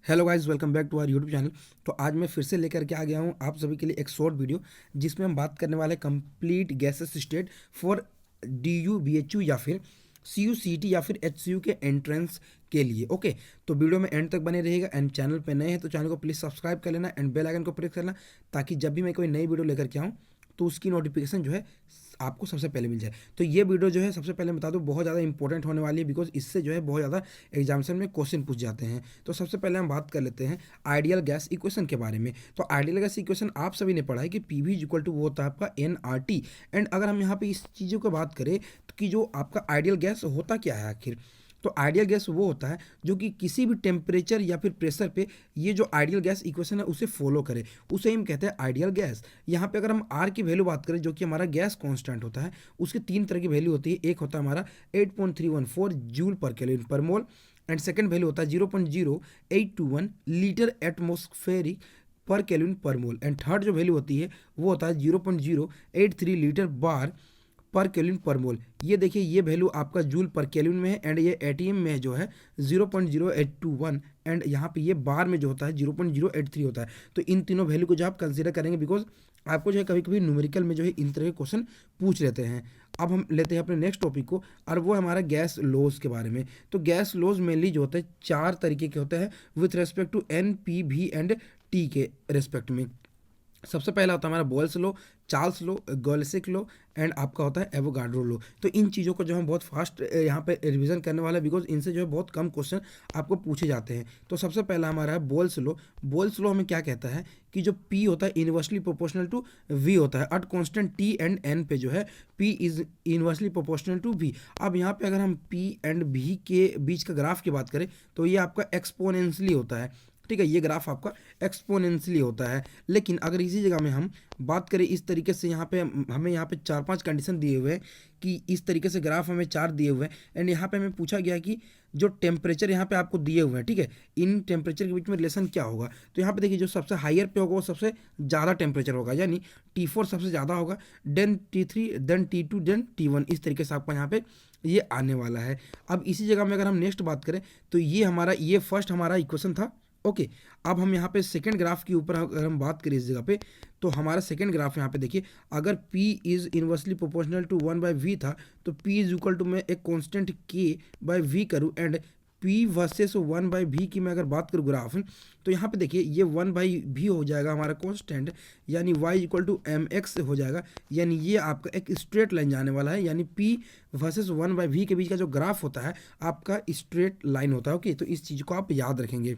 Hello guys, welcome back to our YouTube channel. तो आज मैं फिर से लेकर के आ गया हूँ आप सभी के लिए एक शॉर्ट वीडियो, जिसमें हम बात करने वाले complete gases state for DU BHU या फिर CU CT या फिर HCU के एंट्रेंस के लिए। ओके, तो वीडियो में एंड तक बने रहेगा। एंड चैनल पे नए हैं तो चैनल को प्लीज़ सब्सक्राइब कर लेना एंड बेल आइकन को प्रेस करना, ताकि जब भी मैं कोई नई वीडियो लेकर के आऊँ तो उसकी नोटिफिकेशन जो है आपको सबसे पहले मिल जाए। तो ये वीडियो जो है सबसे पहले बता दूं बहुत ज़्यादा इंपॉर्टेंट होने वाली है, बिकॉज इससे जो है बहुत ज़्यादा एग्जामिनेशन में क्वेश्चन पूछ जाते हैं। तो सबसे पहले हम बात कर लेते हैं आइडियल गैस इक्वेशन के बारे में। तो आइडियल गैस इक्वेशन आप सभी ने पढ़ा है कि पी वी इक्वल टू वो होता है आपका NRT। एंड अगर हम यहाँ पे इस चीज़ों की बात करें तो कि जो आपका आइडियल गैस होता क्या है आखिर, तो आइडियल गैस वो होता है जो कि किसी भी टेम्परेचर या फिर प्रेशर पे ये जो आइडियल गैस इक्वेशन है उसे फॉलो करे, उसे हम कहते हैं आइडियल गैस। यहाँ पे अगर हम आर की वैल्यू बात करें, जो कि हमारा गैस कांस्टेंट होता है, उसके तीन तरह की वैल्यू होती है। एक होता है हमारा 8.314 जूल पर केल्विन पर मोल, एंड सेकंड वैल्यू होता है 0.0821 लीटर एटमॉस्फेरिक पर केल्विन पर मोल, एंड थर्ड जो वैल्यू होती है वो होता है 0.083 लीटर बार पर केल्विन पर मोल। ये देखिए, ये वैल्यू आपका जूल पर केल्विन में है, एंड ये एटीएम में जो है 0.0821, एंड यहाँ पे ये बार में जो होता है 0.083 होता है। तो इन तीनों वैल्यू को जो आप कंसीडर करेंगे, बिकॉज आपको जो है कभी कभी न्यूमेरिकल में जो है इन तरह के क्वेश्चन पूछ लेते हैं। अब हम लेते हैं अपने नेक्स्ट टॉपिक को, और वो है हमारा गैस लॉज के बारे में। तो गैस लॉज मेनली जो होते हैं चार तरीके के होते हैं with respect to NPV and T के रेस्पेक्ट में। सबसे पहला होता है हमारा Boyle's law, Charles law, Gay Lussac's law, and आपका होता है एवोगाड्रो लो। तो इन चीज़ों को जो हम बहुत फास्ट यहाँ पे रिवीजन करने वाला है, बिकॉज इनसे जो है बहुत कम क्वेश्चन आपको पूछे जाते हैं। तो सबसे पहला हमारा है बॉयल्स लो। बॉयल्स लो हमें क्या कहता है कि जो P होता है इनवर्सली प्रोपोर्शनल टू V होता है, at constant T and N पे जो है P is inversely proportional to V। अब यहाँ पे अगर हम P एंड V के बीच का ग्राफ की बात करें तो ये आपका एक्सपोनेंशियली होता है। ठीक है, ये ग्राफ आपका एक्सपोनेंशियली होता है। लेकिन अगर इसी जगह में हम बात करें इस तरीके से, यहाँ पे हमें यहाँ पे 4-5 कंडीशन दिए हुए हैं कि इस तरीके से ग्राफ हमें 4 दिए हुए हैं, एंड यहाँ पे हमें पूछा गया कि जो टेम्परेचर यहाँ पे आपको दिए हुए हैं, ठीक है, इन टेम्परेचर के बीच में रिलेशन क्या होगा। तो यहाँ पे देखिए, जो सबसे हायर पे होगा वो सबसे ज़्यादा टेम्परेचर होगा, यानी T4 सबसे ज़्यादा होगा, then T3, then T2, then T1। इस तरीके से आपका यहाँ पे ये आने वाला है। अब इसी जगह में अगर हम नेक्स्ट बात करें तो ये फर्स्ट हमारा इक्वेशन था। ओके, अब हम यहाँ पे सेकेंड ग्राफ के ऊपर अगर हम बात करें इस जगह पे, तो हमारा सेकेंड ग्राफ यहाँ पे देखिए, अगर P is inversely proportional to 1/V था, तो P इज इक्वल टू मैं एक कांस्टेंट K/V करूँ, एंड P वर्सेस 1/V की मैं अगर बात करूँ ग्राफ, तो यहाँ पे देखिए ये 1/V हो जाएगा हमारा कांस्टेंट, यानी y इक्वल टू mx हो जाएगा, यानी ये आपका एक स्ट्रेट लाइन जाने वाला है, यानी P वर्सेस 1/V के बीच का जो ग्राफ होता है आपका स्ट्रेट लाइन होता है। ओके, तो इस चीज़ को आप याद रखेंगे।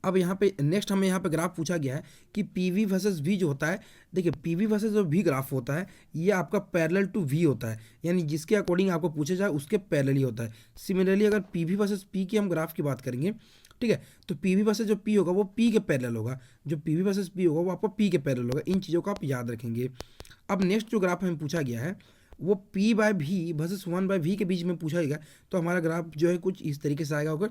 अब यहाँ पे नेक्स्ट हमें यहाँ पे ग्राफ पूछा गया है कि PV वर्सेस V जो होता है, देखिए PV वर्सेस जो V ग्राफ होता है ये आपका पैरेलल टू V होता है, यानी जिसके अकॉर्डिंग आपको पूछा जाए उसके पैरेलल ही होता है। सिमिलरली अगर PV वर्सेस P की हम ग्राफ की बात करेंगे, ठीक है, तो PV वर्सेस जो P होगा वो P के पैरेलल होगा, जो PV वर्सेस P होगा वो आपको P के पैरेलल होगा। इन चीज़ों को आप याद रखेंगे। अब नेक्स्ट जो ग्राफ हमें पूछा गया है वो P/V वर्सेस 1/V के बीच में पूछा गया, तो हमारा ग्राफ जो है कुछ इस तरीके से आएगा होगा।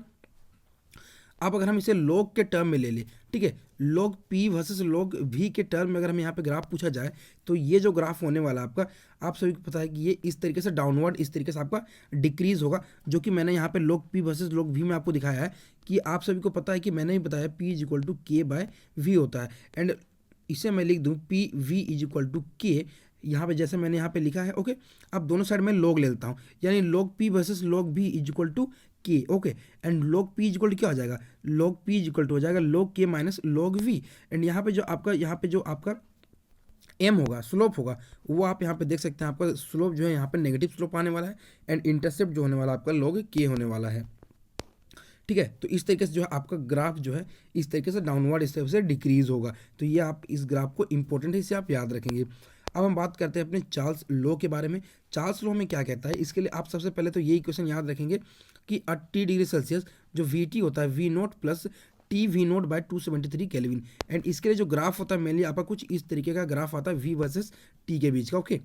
अब अगर हम इसे लॉग के टर्म में ले लें, ठीक है, log P versus log V के टर्म में अगर हम यहाँ पे ग्राफ पूछा जाए, तो ये जो ग्राफ होने वाला आपका, आप सभी को पता है कि ये इस तरीके से डाउनवर्ड इस तरीके से आपका डिक्रीज होगा, जो कि मैंने यहाँ पे log P versus log V में आपको दिखाया है कि आप सभी को पता है कि मैंने ही बताया P is equal to K/V होता है, एंड इसे मैं लिख दूँ PV is equal to K, यहाँ पे जैसे मैंने यहाँ पे लिखा है। ओके, अब दोनों साइड में लॉग ले लेता हूँ, यानी log P versus log V is equal to K। Okay, and log P is equal to क्या हो जाएगा, log P is equal to हो जाएगा log K minus log V, and यहाँ पे जो आपका m होगा, स्लोप होगा, वो आप यहाँ पे देख सकते हैं। आपका स्लोप जो है यहाँ पे नेगेटिव स्लोप आने वाला है, एंड इंटरसेप्ट जो होने वाला है आपका log K होने वाला है। ठीक है, तो इस तरीके से जो है आपका ग्राफ जो है इस तरीके से डाउनवर्ड इस तरह से डिक्रीज होगा। तो ये आप इस ग्राफ को इंपॉर्टेंट है, इसे आप याद रखेंगे। अब हम बात करते हैं अपने चार्ल्स लॉ के बारे में। चार्ल्स लॉ में क्या कहता है, इसके लिए आप सबसे पहले तो यही क्वेश्चन याद रखेंगे कि 80 डिग्री सेल्सियस जो VT होता है V0 plus TV0/273 kelvin, and इसके लिए जो ग्राफ होता है मेनली आपका कुछ इस तरीके का ग्राफ आता है V वर्सेस T के बीच का। ओके,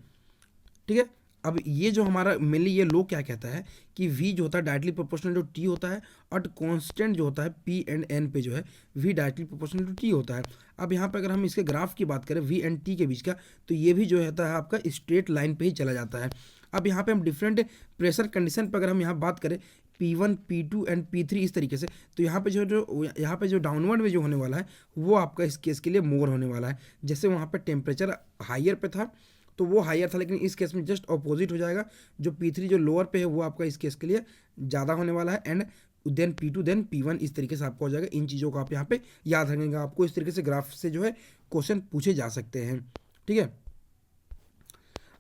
ठीक है, अब ये जो हमारा मेनली ये लो क्या कहता है कि V जो होता है डायरेक्टली प्रोपोर्शनल टू T होता है, और कांस्टेंट जो होता है P एंड N पे जो है V directly proportional to T होता है। अब यहाँ पे अगर हम इसके ग्राफ की बात करें V एंड T के बीच का, तो ये भी जो होता है आपका स्ट्रेट लाइन पे ही चला जाता है। अब यहाँ पे हम डिफरेंट प्रेशर कंडीशन पर अगर हम यहाँ बात करें, P1 P2 एंड P3 इस तरीके से। तो यहाँ पे जो डाउनवर्ड में जो होने वाला है वो आपका इस केस के लिए मोर होने वाला है। जैसे वहाँ पे टेम्परेचर हायर पे था तो वो हायर था, लेकिन इस केस में जस्ट अपोजिट हो जाएगा। जो P3 जो लोअर पे है वो आपका इस केस के लिए ज़्यादा होने वाला है, and then P2 then P1 इस तरीके से आपका हो जाएगा। इन चीज़ों को आप यहाँ पे याद रखेंगे। आपको इस तरीके से ग्राफ से जो है क्वेश्चन पूछे जा सकते हैं, ठीक है।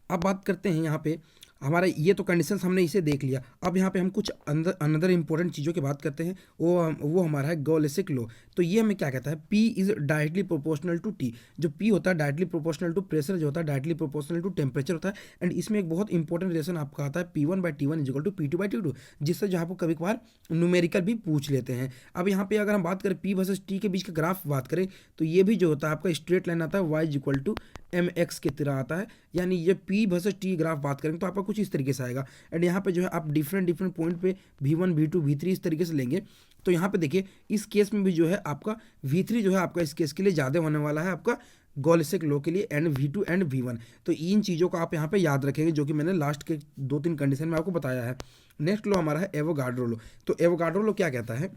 अब बात करते हैं यहाँ पे हमारा, ये तो कंडीशंस हमने इसे देख लिया। अब यहाँ पे हम कुछ अनदर इंपॉर्टेंट चीज़ों की बात करते हैं। वो हमारा है गॉलेसिक लॉ। तो ये हमें क्या कहता है, P is directly proportional to T। जो P होता है डायरेक्टली प्रोपोर्शनल टू प्रेशर, जो होता है डायरेक्टली प्रोपोर्शनल टू टेम्परेचर होता है। एंड इसमें एक बहुत इंपॉर्टेंट रिलेशन आपका आता है P1/T1 is equal to P2/T2, जिससे जो आपको कभी कभार न्यूमेरिकल भी पूछ लेते हैं। अब यहाँ पे अगर हम बात करें P वर्सेस T के बीच का ग्राफ बात करें तो ये भी जो होता है आपका स्ट्रेट लाइन आता है y is equal to mx की तरह आता है। यानी ये P वर्सेस T ग्राफ बात करेंगे तो आपका कुछ इस तरीके से आएगा। एंड यहाँ पे जो है आप डिफरेंट पॉइंट पे V1 V2 V3 इस तरीके से लेंगे। तो यहाँ पे देखिए इस केस में भी जो है आपका V3 जो है आपका इस केस के लिए ज़्यादा होने वाला है आपका गॉलेसिक लॉ के लिए, एंड V2 एंड V1। तो इन चीज़ों को आप यहाँ पे याद रखेंगे जो कि मैंने लास्ट के 2-3 कंडीशन में आपको बताया है। नेक्स्ट लॉ हमारा है एवोगाड्रो लॉ। तो एवोगाड्रो लॉ क्या कहता है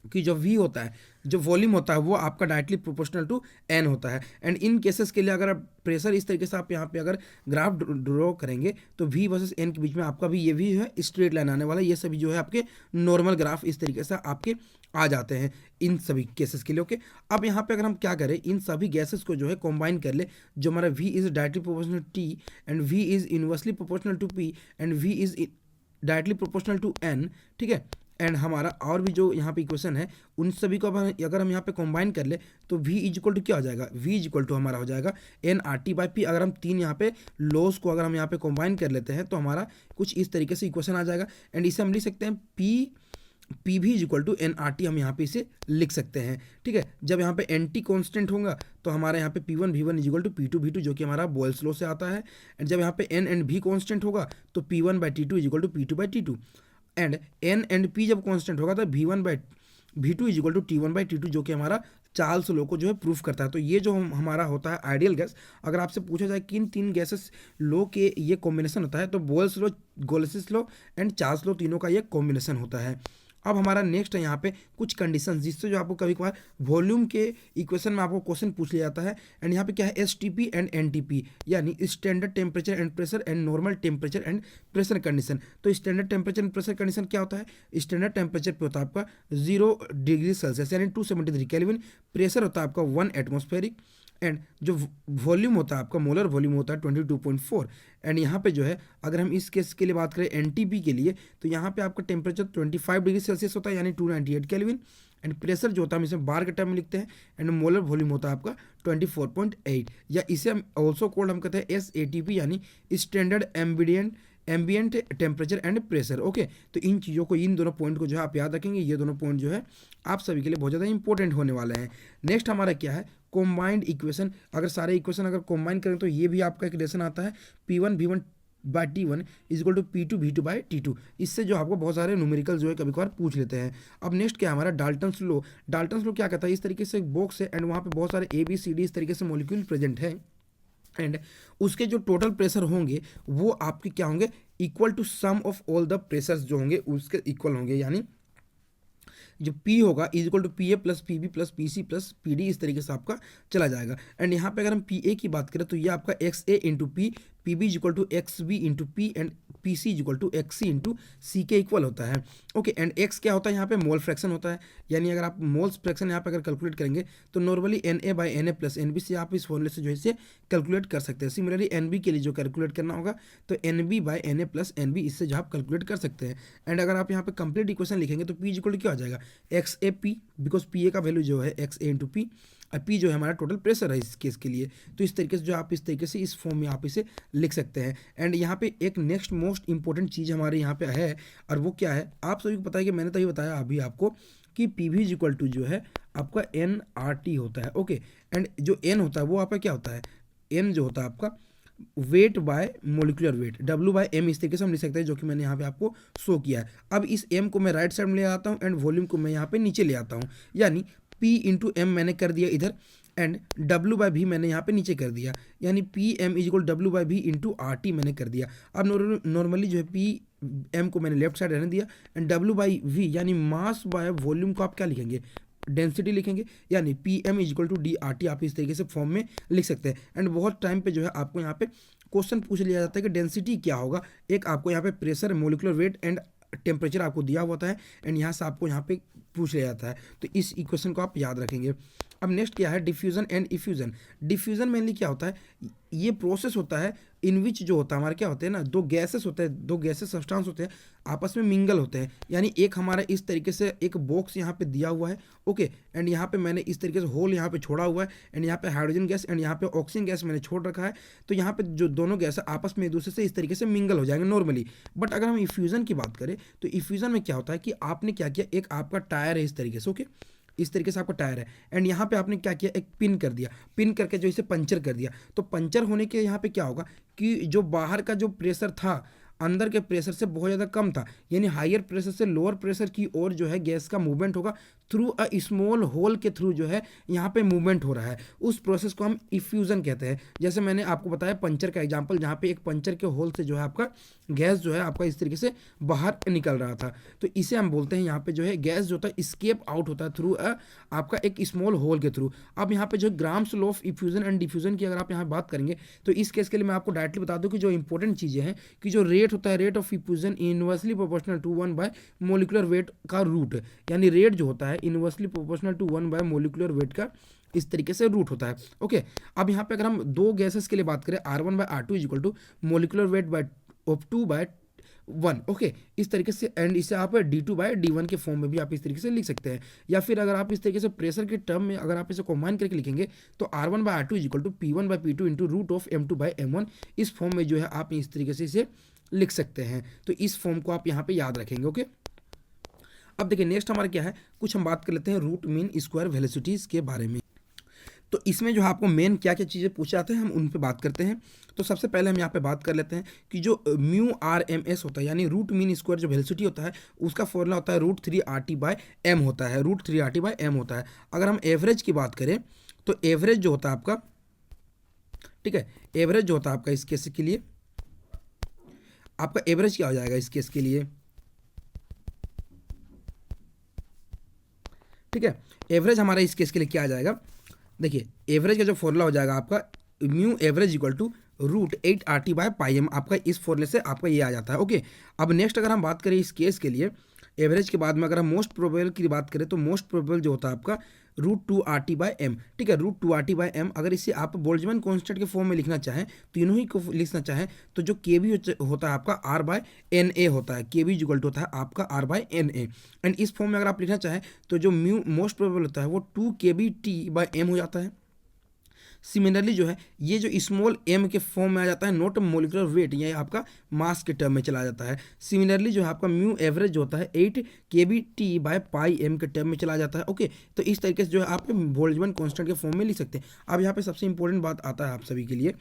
कि जो V होता है, जो वॉल्यूम होता है वो आपका डायरेक्टली प्रोपोर्शनल टू N होता है। एंड इन केसेस के लिए अगर आप प्रेशर इस तरीके से आप यहाँ पे अगर ग्राफ ड्रॉ करेंगे तो V वर्सेस N के बीच में आपका भी ये भी है स्ट्रेट लाइन आने वाला है। ये सभी जो है आपके नॉर्मल ग्राफ इस तरीके से आपके आ जाते हैं इन सभी केसेस के लिए, ओके। अब यहाँ पे अगर हम क्या करें, इन सभी गैसेस को जो है कॉम्बाइन कर ले। जो हमारा V is directly proportional to T and V is inversely proportional to P and V is directly proportional to N, ठीक है। एंड हमारा और भी जो यहाँ पे इक्वेशन है उन सभी को अगर हम यहाँ पे कंबाइन कर ले तो V इज इक्वल टू क्या हो जाएगा, V इज इक्वल टू हमारा हो जाएगा nRT/P। अगर हम तीन यहाँ पे लॉस को अगर हम यहाँ पे कंबाइन कर लेते हैं तो हमारा कुछ इस तरीके से इक्वेशन आ जाएगा। एंड इसे हम लिख सकते हैं P भी इज इक्वल टू nRT, हम यहाँ पे इसे लिख सकते हैं, ठीक है। जब यहाँ पे NT कॉन्स्टेंट होगा तो हमारे यहाँ पे P1 V1 is equal to P2 V2 जो कि हमारा बॉयल्स लॉ से आता है। एंड जब यहाँ पे N एंड V कॉन्स्टेंट होगा तो P1/T2 is equal to P2/T2। And N and P जब कांस्टेंट होगा तो V1/V2 is equal to T1/T2 जो कि हमारा चार्ल्स लॉ को जो है प्रूफ करता है। तो ये जो हमारा होता है आइडियल गैस, अगर आपसे पूछा जाए किन तीन गैसेस लॉ के ये कॉम्बिनेशन होता है तो Boyle's law, Gay Lussac's law and Charles law तीनों का ये कॉम्बिनेशन होता है। अब हमारा नेक्स्ट है यहाँ पे कुछ कंडीशन जिससे जो आपको कभी कभार वॉल्यूम के इक्वेशन में आपको क्वेश्चन पूछ लिया जाता है। एंड यहाँ पे क्या है STP एंड NTP, यानी standard temperature and pressure and normal temperature and pressure condition. तो standard temperature and pressure condition क्या होता है, स्टैंडर्ड टेम्परेचर पे होता है आपका 0 डिग्री सेल्सियस यानी 273 केल्विन। प्रेशर होता है आपका 1 एटमॉस्फेरिक। एंड जो वॉल्यूम होता है आपका मोलर वॉल्यूम होता है 22.4। एंड यहाँ पे जो है अगर हम इस केस के लिए बात करें NTP के लिए तो यहाँ पे आपका टेम्परेचर 25 डिग्री सेल्सियस होता है यानी 298 केल्विन। एंड प्रेशर जो होता है हम इसे बार के टर्म में लिखते हैं। एंड मोलर वॉल्यूम होता है आपका 24.8, या इसे हम ऑल्सो कोल्ड हम कहते हैं SATP यानी standard ambient temperature and pressure, okay. तो इन चीज़ों को, इन दोनों पॉइंट को जो है आप याद रखेंगे। ये दोनों पॉइंट जो है आप सभी के लिए बहुत ज़्यादा इंपॉर्टेंट होने वाले हैं। नेक्स्ट हमारा क्या है, कॉम्बाइंड इक्वेशन। अगर सारे इक्वेशन अगर कॉम्बाइन करें तो ये भी आपका एक रिलेशन आता है P1 V1/T1 is equal to P2 V2/T2। इससे जो आपको बहुत सारे न्यूमेरिकल जो है कभी कभार पूछ लेते हैं। अब नेक्स्ट क्या है हमारा डाल्टन्स लॉ। डाल्टन्स लॉ क्या कहता है, इस तरीके से एक बॉक्स है एंड वहाँ पे बहुत सारे ABCD इस तरीके से मॉलिक्यूल प्रेजेंट है। एंड उसके जो टोटल प्रेशर होंगे वो आपके क्या होंगे, equal to sum of all the pressures जो होंगे उसके इक्वल होंगे। यानी जो P होगा is equal to PA plus PB plus PC plus PD इस तरीके से आपका चला जाएगा। एंड यहाँ पे अगर हम PA की बात करें तो ये आपका XA into P, PB is equal to XB into P and PC is equal to XC into C के इक्वल होता है, ओके। एंड X क्या होता है, यहाँ पे मोल फ्रैक्शन होता है। यानी अगर आप मोल्स फ्रैक्शन यहाँ पे अगर कैलकुलेट करेंगे तो नॉर्मली NA/NA प्लस NB से आप इस फॉर्मूले से जो है इसे कैलकुलेट कर सकते हैं। सिमिलरली NB के लिए जो कैलकुलेट करना होगा तो NB/NA प्लस NB इससे जो आप कैलकुलेट कर सकते हैं। एंड अगर आप यहाँ पे कंप्लीट इक्वेशन लिखेंगे तो P इज इक्वल टू क्या हो जाएगा, XAP, बिकॉज PA का वैल्यू जो है XA इंटू P और P जो है हमारा टोटल प्रेशर है इस केस के लिए। तो इस तरीके से जो आप इस तरीके से इस फॉर्म में आप इसे लिख सकते हैं। एंड यहाँ पे एक नेक्स्ट मोस्ट इंपॉर्टेंट चीज़ हमारे यहाँ पे है और वो क्या है, आप सभी को पता है कि मैंने तभी बताया अभी आपको कि PV इज इक्वल टू जो है आपका nRT होता है, ओके। एंड जो N होता है वो आपका क्या होता है, N जो होता है आपका weight by molecular wait, W/M इस तरीके से हम लिख सकते हैं जो कि मैंने यहाँ पे आपको शो किया है। अब इस M को मैं राइट साइड में ले आता हूँ एंड वॉल्यूम को मैं यहाँ पे नीचे ले आता हूँ। यानी P इंटू एम मैंने कर दिया इधर, एंड W बाई भी मैंने यहाँ पे नीचे कर दिया, यानी P M is equal W by V into R T मैंने कर दिया। अब नॉर्मली जो है पी एम को मैंने लेफ्ट साइड रहने दिया, एंड W बाई वी यानी मास बाय वॉल्यूम को आप क्या लिखेंगे, डेंसिटी लिखेंगे, यानी P M is equal to D R T आप इस तरीके से फॉर्म में लिख सकते हैं। एंड बहुत टाइम पे जो है आपको यहाँ पे क्वेश्चन पूछ लिया जाता है कि डेंसिटी क्या होगा। एक आपको यहाँ पे pressure, molecular weight and temperature आपको दिया हुआ होता है, एंड यहाँ से आपको यहाँ पे पूछ लिया जाता है, तो इस इक्वेशन को आप याद रखेंगे। अब नेक्स्ट क्या है, diffusion and effusion. Diffusion mainly क्या होता है, ये प्रोसेस होता है इन विच जो होता है हमारे क्या होते हैं ना, दो गैसेस होते हैं, दो गैसेस सब्सटेंस होते हैं, आपस में मिंगल होते हैं। यानी एक हमारा इस तरीके से एक बॉक्स यहाँ पे दिया हुआ है, ओके, एंड यहाँ पे मैंने इस तरीके से होल यहाँ पे छोड़ा हुआ है, एंड यहाँ पे हाइड्रोजन गैस एंड यहाँ पे ऑक्सीजन गैस मैंने छोड़ रखा है। तो यहाँ पे जो दोनों गैस आपस में एक दूसरे से इस तरीके से मिंगल हो जाएंगे नॉर्मली। बट अगर हम इफ्यूजन की बात करें तो इफ्यूजन में क्या होता है कि आपने क्या किया, एक आपका टायर है इस तरीके से, ओके, इस तरीके से आपका टायर है, एंड यहाँ पे आपने क्या किया, एक पिन कर दिया, पिन करके जो इसे पंचर कर दिया। तो पंचर होने के यहाँ पे क्या होगा कि जो बाहर का जो प्रेशर था अंदर के प्रेशर से बहुत ज़्यादा कम था, यानी हायर प्रेशर से लोअर प्रेशर की ओर जो है गैस का मूवमेंट होगा थ्रू अ स्मॉल होल के थ्रू जो है यहाँ पे मूवमेंट हो रहा है। उस प्रोसेस को हम इफ्यूजन कहते हैं। जैसे मैंने आपको बताया पंचर का एग्जांपल, जहाँ पे एक पंचर के होल से जो है आपका गैस जो है आपका इस तरीके से बाहर निकल रहा था, तो इसे हम बोलते हैं यहाँ पे जो है गैस जो होता है स्केप आउट होता है थ्रू आपका एक स्मॉल होल के थ्रू। अब यहाँ पे जो grams law of effusion and diffusion की अगर आप यहाँ बात करेंगे तो इस केस के लिए मैं आपको डायरेक्टली बता दूं कि जो इंपॉर्टेंट चीज़ें हैं कि जो रेट होता है, rate of effusion inversely proportional to 1 by molecular weight का रूट, यानी रेट जो होता है inversely proportional to 1 by molecular weight का इस तरीके से रूट होता है, ओके। अब यहाँ पे अगर हम दो गैसेस के लिए बात करें R1 by R2 is equal to molecular weight by of 2 by 1, okay, इस तरीके से, एंड इसे आप D2 बाय D1 के फॉर्म में भी आप इस तरीके से लिख सकते हैं। या फिर अगर आप इस तरीके से प्रेशर के टर्म में अगर आप इसे कॉम्बाइन करके लिखेंगे तो R1 by R2 is equal to P1 by P2 into root of M2 by M1, इस फॉर्म में जो है आप इस तरीके से इसे लिख सकते हैं। तो इस फॉर्म को आप यहाँ पे याद रखेंगे, ओके। अब देखिए नेक्स्ट हमारा क्या है, कुछ हम बात कर लेते हैं रूट मीन स्क्वायर वेलोसिटीज़ के बारे में। तो इसमें जो है आपको मेन क्या क्या चीज़ें पूछे जाते हैं हम उन पे बात करते हैं। तो सबसे पहले हम यहाँ पे बात कर लेते हैं कि जो म्यू आर एम एस होता है, यानी रूट मीन स्क्वायर जो वेलोसिटी होता है उसका फॉर्मूला होता है √3RT/m होता है, √3RT/m होता है। अगर हम एवरेज की बात करें तो एवरेज जो होता है आपका, ठीक है, एवरेज जो होता है आपका इस केस के लिए, आपका एवरेज क्या हो जाएगा इस केस के लिए, ठीक है, एवरेज हमारा इस केस के लिए क्या आ जाएगा, देखिए एवरेज का जो फॉर्मूला हो जाएगा आपका mu average equal to √8RT/m, आपका इस फॉर्मूले से आपका ये आ जाता है, ओके। अब नेक्स्ट अगर हम बात करें इस केस के लिए एवरेज के बाद में अगर हम मोस्ट प्रोबेबल की बात करें तो मोस्ट प्रोबेबल जो होता है आपका √2RT/m, ठीक है, √2RT/m। अगर इसे आप बोल्ट्जमैन कांस्टेंट के फॉर्म में लिखना चाहें, तीनों ही को लिखना चाहें, तो जो kb होता है आपका R/NA होता है, kb इक्वल टू होता है आपका R/NA। एंड इस फॉर्म में अगर आप लिखना चाहें तो जो म्यू मोस्ट प्रोबेबल होता है वो 2kbT/m हो जाता है। सिमिलरली जो है ये जो स्मॉल m के फॉर्म में आ जाता है नॉट मोलिकुलर वेट, ये आपका मास के टर्म में चला जाता है। सिमिलरली जो है आपका म्यू एवरेज जो होता है 8kbT/m के टर्म में चला जाता है, ओके। तो इस तरीके से जो है आप बोल्ट्जमैन कांस्टेंट के फॉर्म में लिख सकते हैं। अब यहाँ पे सबसे इंपॉर्टेंट बात आता है आप सभी के लिए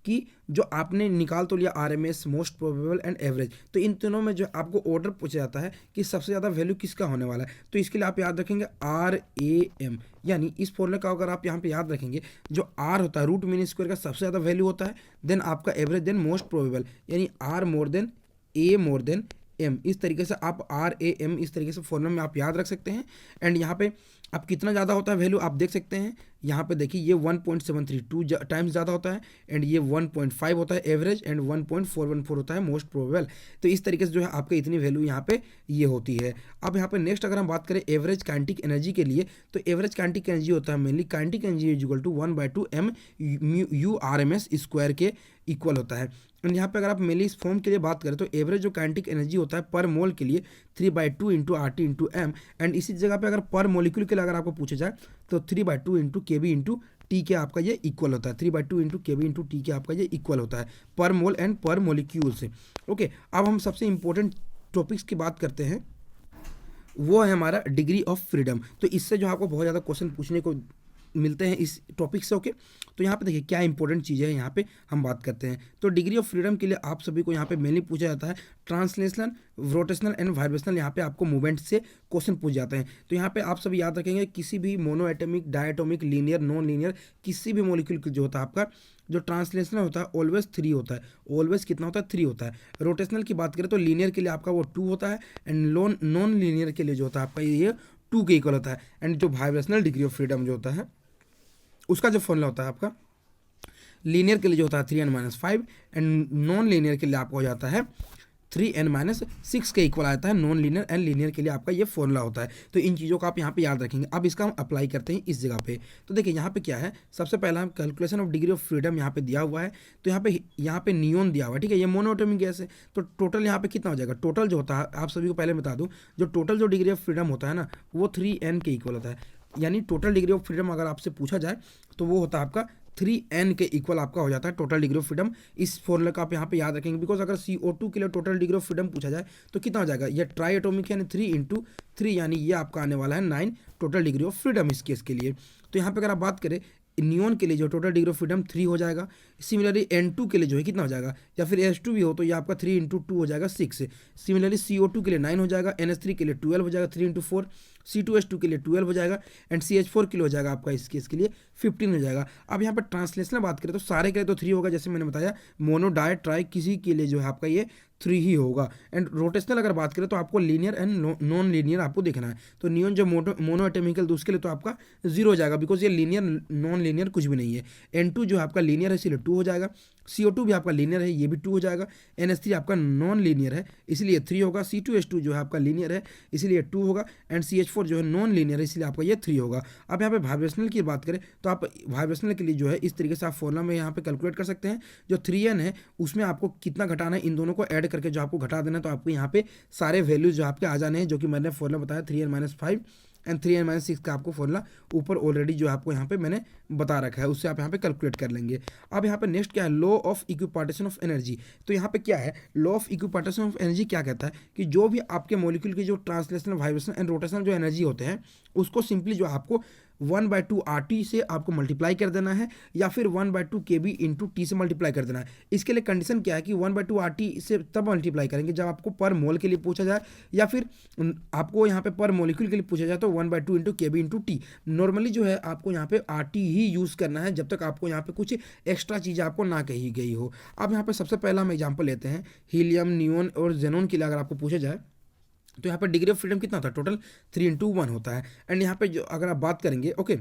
कि जो आपने निकाल तो लिया RMS, most probable and average, तो इन तीनों में जो आपको ऑर्डर पूछा जाता है कि सबसे ज़्यादा वैल्यू किसका होने वाला है, तो इसके लिए आप याद रखेंगे RAM, यानी इस फॉर्मूले का अगर आप यहाँ पे याद रखेंगे जो R होता है रूट मीन स्क्वायर का सबसे ज़्यादा वैल्यू होता है, देन आपका एवरेज, देन मोस्ट प्रोबेबल, यानी R more than A more than M, इस तरीके से आप RAM इस तरीके से फॉर्मूला में आप याद रख सकते हैं। एंड यहाँ पे अब कितना ज़्यादा होता है वैल्यू आप देख सकते हैं, यहाँ पे देखिए ये 1.732 टाइम्स ज़्यादा होता है, एंड ये 1.5 होता है एवरेज, एंड 1.414 होता है मोस्ट प्रोबेबल। तो इस तरीके से जो है आपके इतनी वैल्यू यहाँ पे ये होती है। अब यहाँ पे नेक्स्ट अगर हम बात करें एवरेज काइनेटिक एनर्जी के लिए, तो एवरेज काइनेटिक एनर्जी होता है mainly kinetic energy is equal to 1/2 MURMS square के इक्वल होता है। एंड यहाँ पे अगर आप मेनली इस फॉर्म के लिए बात करें तो एवरेज जो काइनेटिक एनर्जी होता है पर मोल के लिए 3/2 into RT into M, and इसी जगह पे अगर पर मोलिक्यूल के लिए अगर आपको पूछा जाए तो 3/2 इंटू KB इंटू टी के आपका ये इक्वल होता है, 3/2 इंटू KB इंटू टी के आपका ये इक्वल होता है पर मोल एंड पर मोलिक्यूल से, ओके। अब हम सबसे इंपॉर्टेंट टॉपिक्स की बात करते हैं, वो है हमारा डिग्री ऑफ फ्रीडम। तो इससे जो आपको बहुत ज़्यादा क्वेश्चन पूछने को मिलते हैं इस टॉपिक से। ओके, तो यहाँ पे देखिए क्या इंपॉर्टेंट चीज़ें हैं यहाँ पे हम बात करते हैं। तो डिग्री ऑफ फ्रीडम के लिए आप सभी को यहाँ पे मेनली पूछा जाता है ट्रांसलेशनल, रोटेशनल एंड वाइब्रेशनल, यहाँ पे आपको मूवमेंट से क्वेश्चन पूछ जाते हैं। तो यहाँ पे आप सभी याद रखेंगे किसी भी mono atomic, diatomic, linear, non linear, किसी भी मॉलिक्यूल जो होता है आपका जो ट्रांसलेशनल होता है ऑलवेज 3 होता है। ऑलवेज कितना होता है? 3 होता है। रोटेशनल की बात करें तो लीनियर के लिए आपका वो 2 होता है, एंड नॉन लीनियर के लिए जो होता है आपका ये 2 के इक्वल होता है। एंड जो वाइब्रेशनल डिग्री ऑफ फ्रीडम जो होता है उसका जो फॉर्मूला होता है आपका लीनियर के लिए जो होता है 3n-5, एंड नॉन लीनियर के लिए आपको हो जाता है 3n-6 के इक्वल आता है। नॉन लीनियर एंड लीनियर के लिए आपका ये फॉर्मूला होता है। तो इन चीज़ों को आप यहाँ पे याद रखेंगे। अब इसका हम अप्लाई करते हैं इस जगह पे। तो देखिए यहाँ पे क्या है, सबसे पहला हम calculation of degree of freedom यहाँ पे दिया हुआ है। तो यहाँ पे नियोन दिया हुआ है, ठीक है, ये मोनोएटॉमिक गैस है। तो टोटल यहाँ पे कितना हो जाएगा? टोटल जो होता है आप सभी को पहले बता दूँ, जो टोटल जो डिग्री ऑफ फ्रीडम होता है ना वो 3n के इक्वल होता है। यानी टोटल डिग्री ऑफ फ्रीडम अगर आपसे पूछा जाए तो वो होता है आपका 3n के इक्वल आपका हो जाता है टोटल डिग्री ऑफ फ्रीडम। इस फॉर्मूले का आप यहाँ पे याद रखेंगे, बिकॉज अगर CO2 के लिए टोटल डिग्री ऑफ फ्रीडम पूछा जाए तो कितना हो जाएगा? ये ट्राई एटॉमिक यानी 3 × 3, यानी ये आपका आने वाला है 9 टोटल डिग्री ऑफ फ्रीडम इस केस के लिए। तो यहाँ पे अगर आप बात करें नियोन के लिए जो टोटल डिग्री ऑफ फ्रीडम 3 हो जाएगा। सिमिलरली N2 के लिए जो है कितना हो जाएगा, या फिर H2 भी हो तो ये आपका 3 × 2 हो जाएगा 6। सिमिलरली CO2 के लिए 9 हो जाएगा, NH3 के लिए 12 हो जाएगा 3 × 4, C2H2 के लिए 12 हो जाएगा, एंड CH4 के लिए हो जाएगा आपका इस केस के लिए 15 हो जाएगा। अब यहाँ पर ट्रांसलेशनल बात करें तो सारे के लिए तो 3 होगा, जैसे मैंने बताया मोनो, डाई, ट्राई किसी के लिए जो है आपका ये 3 ही होगा। एंड रोटेशनल अगर बात करें तो आपको लीनियर एंड नॉन लीनियर आपको देखना है। तो नियोन जो मोनो एटॉमिकल तो उसके लिए तो आपका 0 हो जाएगा, बिकॉज ये लीनियर नॉन लीनियर कुछ भी नहीं है। N2 जो है आपका लीनियर है इसलिए 2 हो जाएगा। CO2 भी आपका लीनियर है, ये भी 2 हो जाएगा। NH3 आपका नॉन लीनियर है इसलिए 3 होगा। C2H2 जो है आपका लीनियर है इसलिए 2 होगा, एंड CH4 जो है नॉन लीनियर है इसलिए आपका ये 3 होगा। अब यहाँ पे वाइब्रेशनल की बात करें तो आप वाइब्रेशनल के लिए जो है इस तरीके से आप फॉर्मूला में यहाँ पे कैलकुलेट कर सकते हैं। जो 3n है उसमें आपको कितना घटाना है, इन दोनों को ऐड करके जो आपको घटा देना, तो आपको यहाँ पे सारे वैल्यूज जो आपके आ जाने हैं, जो कि मैंने फॉर्मूला बताया 3n-5 एंड 3n-6 का आपको फॉर्मूला ऊपर ऑलरेडी जो आपको यहाँ पे मैंने बता रखा है, उससे आप यहाँ पे कैलकुलेट कर लेंगे। अब यहाँ पे नेक्स्ट क्या है, law of equipartition of energy. तो यहाँ पे क्या है, law of equipartition of energy क्या कहता है कि जो भी आपके मॉलिक्यूल की जो ट्रांसलेशनल, वाइब्रेशनल एंड रोटेशनल जो एनर्जी होते हैं उसको सिंपली जो आपको 1/2 RT से आपको मल्टीप्लाई कर देना है, या फिर 1/2 KB × T से मल्टीप्लाई कर देना है। इसके लिए कंडीशन क्या है कि 1/2 RT से तब मल्टीप्लाई करेंगे जब आपको पर मोल के लिए पूछा जाए, या फिर आपको यहाँ पे पर मॉलिक्यूल के लिए पूछा जाए तो 1/2 × KB × T। नॉर्मली जो है आपको यहाँ पे RT ही यूज़ करना है जब तक आपको यहाँ पे कुछ एक्स्ट्रा चीज़ आपको ना कही गई हो। अब यहाँ पे सबसे पहला हम एग्जाम्पल लेते हैं हीलियम, नियोन और जेनोन के लिए अगर आपको पूछा जाए तो यहाँ पर डिग्री ऑफ फ्रीडम कितना होता है, टोटल 3 × 1 होता है। एंड यहाँ पे जो अगर आप बात करेंगे ओके,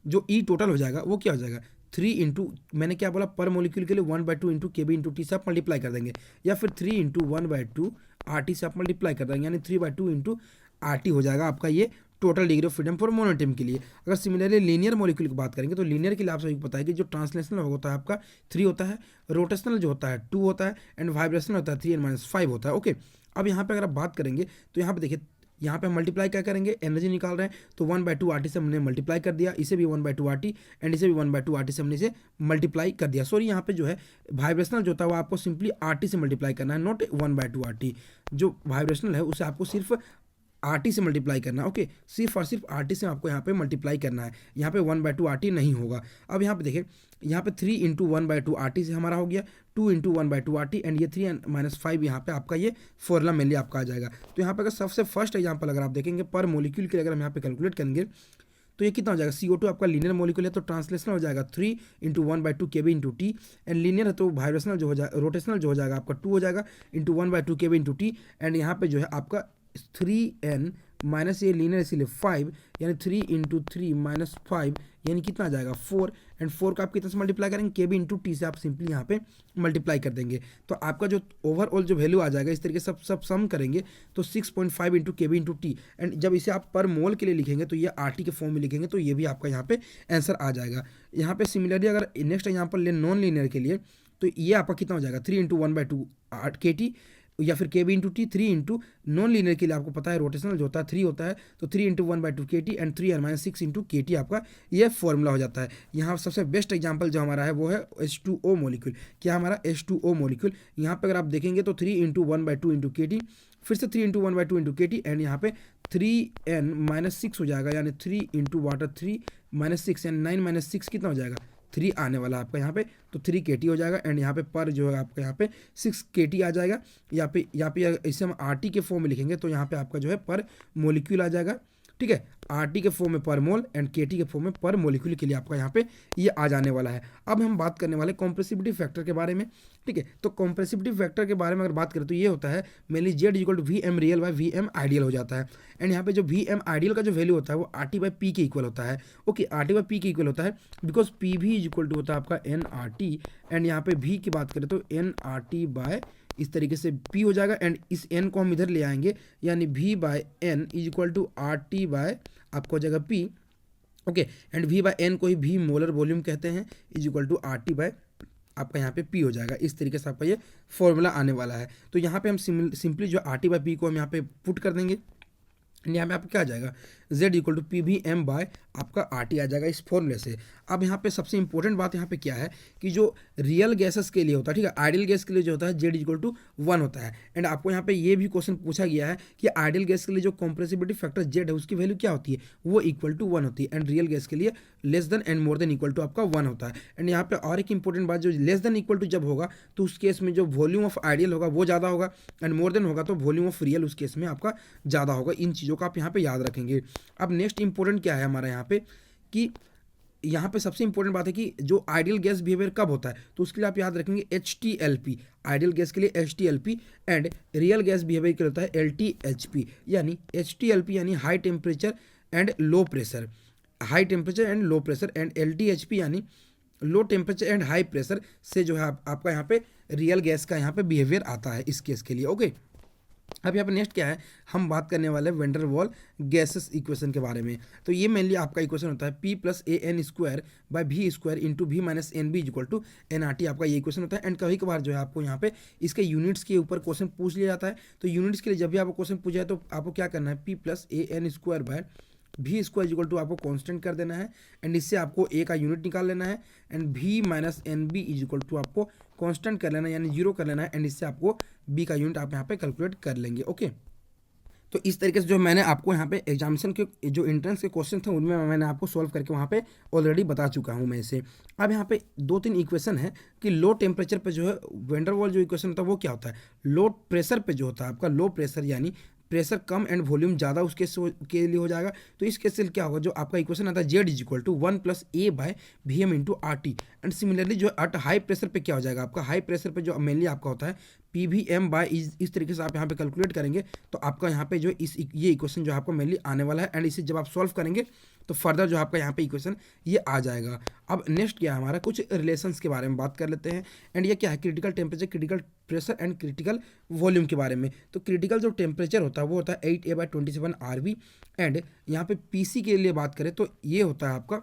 जो ई टोटल हो जाएगा वो क्या हो जाएगा 3 × मैंने क्या बोला, पर मॉलिक्यूल के लिए 1/2 × KB × T से आप मल्टीप्लाई कर देंगे, या फिर 3 × 1/2 RT से आप मल्टीप्लाई कर देंगे, यानी 3/2 × RT हो जाएगा आपका ये total degree of freedom for monoatom के लिए। अगर सिमिलरली लीनियर मॉलिक्यूल की बात करेंगे तो लीनियर के लिए आप सभी को पता है कि जो ट्रांसलेशनल होता है आपका 3 होता है, रोटेशनल जो होता है 2 होता है, एंड वाइब्रेशनल होता है 3n-5 होता है। ओके, अब यहाँ पे अगर आप बात करेंगे तो यहाँ पे देखिए, यहाँ पे हम मल्टीप्लाई क्या करेंगे, एनर्जी निकाल रहे हैं तो 1/2 RT से हमने मल्टीप्लाई कर दिया, इसे भी 1/2 RT एंड इसे भी 1/2 RT से हमने इसे मल्टीप्लाई कर दिया। सॉरी, यहाँ पे जो है वाइब्रेशनल जो होता है वो आपको सिंपली RT से मल्टीप्लाई करना है, नॉट 1/2 RT। जो वाइब्रेशनल है उसे आपको सिर्फ RT से मल्टीप्लाई करना है। ओके, सिर्फ और सिर्फ RT से आपको यहाँ पे मल्टीप्लाई करना है, यहाँ पे 1/2 RT नहीं होगा। अब यहाँ पे देखिए, यहाँ पे 3 × 1/2 RT से हमारा हो गया 2 × 1/2 RT, एंड ये 3n-5 यहाँ पे आपका ये फॉर्मूला मेनली आपका आ जाएगा। तो यहाँ पे अगर सबसे फर्स्ट एग्जाम्पल अगर आप देखेंगे पर मॉलिक्यूल के लिए अगर हम यहाँ पे कैलकुलेट करेंगे तो ये कितना हो जाएगा, CO2 आपका लीनियर मॉलिक्यूल है तो ट्रांसलेशनल हो जाएगा 3 × 1/2 KB × T, एंड लीनियर है तो वाइब्रेशनल जो हो जाएगा, रोटेशनल जो हो जाएगा आपका 2 हो जाएगा × 1/2 KB × T, एंड यहाँ पे जो है आपका 3n माइनस ये लीनियर इसीलिए 5, यानी 3 × 3 - 5 यानी कितना आ जाएगा 4, एंड 4 का आप कितने से मल्टीप्लाई करेंगे, KB × T से आप सिंपली यहाँ पे मल्टीप्लाई कर देंगे। तो आपका जो ओवरऑल जो वैल्यू आ जाएगा इस तरीके से सब सम करेंगे तो 6.5 × KB × T, एंड जब इसे आप पर मोल के लिए लिखेंगे तो ये RT के फॉर्म में लिखेंगे तो ये भी आपका यहाँ पे आंसर आ जाएगा। यहाँ पे सिमिलरली अगर नेक्स्ट एग्जाम्पल ले नॉन लीनियर के लिए तो ये आपका कितना हो जाएगा 3 × 1/2 KT, या फिर KB × T, 3 × नॉन लीनियर के लिए आपको पता है रोटेशनल जो होता है 3 होता है तो 3 × 1/2 KT एंड 3n-6 × KT आपका ये फॉर्मूला हो जाता है। यहाँ सबसे बेस्ट एग्जांपल जो हमारा है वो है H2O मॉलिक्यूल। क्या हमारा H2O मॉलिक्यूल, यहाँ पे अगर आप देखेंगे तो 3 × 1/2 KT फिर से 3 × 1/2 × KT एंड यहाँ पे 3n-6 हो जाएगा, यानी 3 × वाटर 3-6 यानी 9-6 कितना हो जाएगा 3 आने वाला है आपका यहाँ पे, तो 3 KT हो जाएगा एंड यहाँ पे पर जो है आपका यहाँ पे 6 KT आ जाएगा। यहाँ पे इसे हम RT के फॉर्म में लिखेंगे तो यहाँ पे आपका जो है पर मोलिक्यूल आ जाएगा, ठीक है। RT के फॉर्म में पर मोल एंड KT के फॉर्म में पर मोलिक्यूल के लिए आपका यहाँ पे ये आ जाने वाला है। अब हम बात करने वाले कॉम्प्रेसिबिलिटी फैक्टर के बारे में, ठीक है। तो कॉम्प्रेसिबिलिटी फैक्टर के बारे में अगर बात करें तो ये होता है mainly Z=VM real bye VM ideal हो जाता है एंड यहाँ पे जो VM आइडियल का जो वैल्यू होता है वो RT/P के इक्वल होता है, ओके। RT/P के इक्वल होता है बिकॉज PV होता है आपका NRT एंड यहाँ पे V की बात करें तो NRT इस तरीके से P हो जाएगा एंड इस N को हम इधर ले आएंगे, यानी V/N RT आपको हो जाएगा P, ओके। एंड V/N को ही V मोलर वॉल्यूम कहते हैं RT आपका यहाँ पे P हो जाएगा। इस तरीके से आपका ये फॉर्मूला आने वाला है। तो यहाँ पे हम सिंपली जो RT/P को हम यहाँ पे पुट कर देंगे, यहाँ पे आपका क्या आ जाएगा Z=PVM आपका RT आ जाएगा इस फॉर्मूले से। अब यहाँ पे सबसे इंपॉर्टेंट बात यहाँ पे क्या है कि जो रियल गैसेस के लिए होता है, ठीक है, आइडियल गैस के लिए जो होता है Z=1 होता है एंड आपको यहाँ पे ये भी क्वेश्चन पूछा गया है कि आइडियल गैस के लिए जो कॉम्प्रेसिबिलिटी फैक्टर Z है उसकी वैल्यू क्या होती है, वो =1 होती है एंड रियल गैस के लिए less than and more than equal to आपका 1 होता है। एंड यहाँ पे और एक इंपॉर्टेंट बात, जो लेस देन इक्वल टू जब होगा तो उस केस में जो वॉल्यूम ऑफ आइडियल होगा वो ज़्यादा होगा एंड मोर देन होगा तो वॉल्यूम ऑफ रियल उस केस में आपका ज़्यादा होगा। इन चीज़ों का आप यहाँ पे याद रखेंगे। अब नेक्स्ट इंपॉर्टेंट क्या है हमारा यहाँ पे कि यहाँ पे सबसे इंपॉर्टेंट बात है कि जो आइडियल गैस बिहेवियर कब होता है, तो उसके लिए आप याद रखेंगे HTLP, आइडियल गैस के लिए HTLP and real gas behaviour के लिए होता है LTHP, यानी HTLP यानी high temperature and low pressure, high temperature and low pressure and LTHP यानी low temperature and high pressure से जो है आपका यहाँ पे रियल गैस का यहाँ पे बिहेवियर आता है इस केस के लिए, ओके। अब यहाँ पे नेक्स्ट क्या है, हम बात करने वाले हैं वेंडर वॉल गैसेस इक्वेशन के बारे में। तो ये मेनली आपका इक्वेशन होता है P+AN²/V²(NB) आपका ये इक्वेशन होता है एंड कभी कभार जो है आपको यहाँ पे इसके यूनिट्स के ऊपर क्वेश्चन पूछ लिया जाता है। तो यूनिट्स के लिए जब भी आपको क्वेश्चन पूछा है तो आपको क्या करना है, P+AN²/V² आपको कांस्टेंट कर देना है एंड इससे आपको A का यूनिट निकाल लेना है एंड V-NB आपको कांस्टेंट कर लेना है यानी 0 कर लेना है एंड इससे आपको B का यूनिट आप यहाँ पे कैलकुलेट कर लेंगे, ओके। तो इस तरीके से जो मैंने आपको यहाँ पे एग्जामिनेशन के जो एंट्रेंस के क्वेश्चन थे उनमें मैंने आपको सॉल्व करके वहाँ पे ऑलरेडी बता चुका हूँ मैं इसे। अब यहाँ पे 2-3 इक्वेशन है कि लो टेम्परेचर पे जो है वेंडर वॉल जो इक्वेशन होता है वो क्या होता है, लो प्रेशर पे जो होता है आपका लो प्रेशर यानी प्रेशर कम एंड वॉल्यूम ज़्यादा उस केस के लिए हो जाएगा। तो इस केस से क्या होगा, जो आपका इक्वेशन आता है Z=1+A/VM × RT एंड सिमिलरली जो एट हाई प्रेशर पे क्या हो जाएगा, आपका हाई प्रेशर पे जो मेनली आपका होता है PVM इस तरीके से आप यहाँ पे कैलकुलेट करेंगे तो आपका यहाँ पे जो ये इक्वेशन जो आपको मेनली आने वाला है एंड इसे जब आप सॉल्व करेंगे तो फर्दर जो आपका यहाँ पे इक्वेशन ये आ जाएगा। अब नेक्स्ट क्या है हमारा, कुछ रिलेशंस के बारे में बात कर लेते हैं एंड ये क्या है, critical temperature, critical pressure and critical volume के बारे में। तो क्रिटिकल जो टेम्परेचर होता है वो होता है 8A/27 RV एंड यहाँ पे PC के लिए बात करें तो ये होता है आपका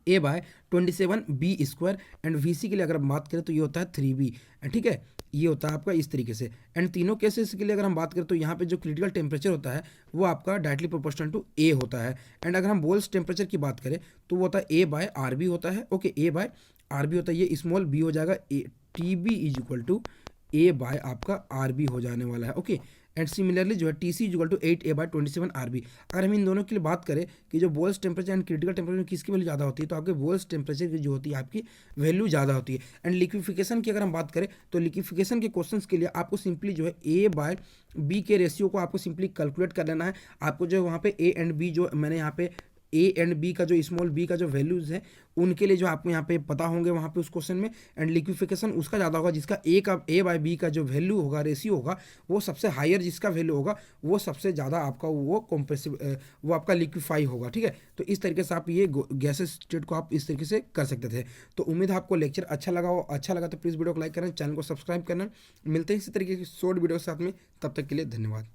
A/27 B² एंड VC के लिए अगर हम बात करें तो ये होता है 3B, ठीक है। ये होता है आपका इस तरीके से एंड तीनों केसेस के लिए अगर हम बात करें तो यहाँ पे जो क्रिटिकल टेम्परेचर होता है वो आपका डायरेक्टली प्रोपोर्शनल टू A होता है एंड अगर हम बोल्स टेम्परेचर की बात करें तो वो होता है A/RB होता है, ओके। A/RB होता है, ये स्मॉल b हो जाएगा, TB A/ आपका RB हो जाने वाला है, ओके। एंड सिमिलरली जो है TC=8A/27 RB। अगर हम इन दोनों के लिए बात करें कि जो Boyle's temperature and critical temperature किसकी वैल्यू ज़्यादा होती है, तो आपके बोल्स टेम्परेचर की जो होती है आपकी वैल्यू ज़्यादा होती है। एंड लिक्विफिकेशन की अगर हम बात करें तो लिक्विफिकेशन के क्वेश्चंस के लिए आपको सिंपली जो है A/B के रेशियो को आपको सिंपली कैलकुलेट कर लेना है। आपको जो वहाँ पे A एंड B जो मैंने यहाँ पे A एंड B का जो स्मॉल b का जो वैल्यूज़ है उनके लिए जो आपको यहाँ पे पता होंगे वहाँ पे उस क्वेश्चन में एंड लिक्विफिकेशन उसका ज़्यादा होगा जिसका A/B का जो वैल्यू होगा, रेशियो होगा, वो सबसे हायर जिसका वैल्यू होगा वो सबसे ज़्यादा आपका वो कॉम्प्रेसिव वो आपका लिक्विफाई होगा, ठीक है। तो इस तरीके से आप ये गैसेस स्टेट को आप इस तरीके से कर सकते थे। तो उम्मीद है आपको लेक्चर अच्छा लगा हो, अच्छा लगा तो प्लीज़ वीडियो को लाइक करना, चैनल को सब्सक्राइब करना। मिलते हैं इसी तरीके की शॉर्ट वीडियो के साथ में, तब तक के लिए धन्यवाद।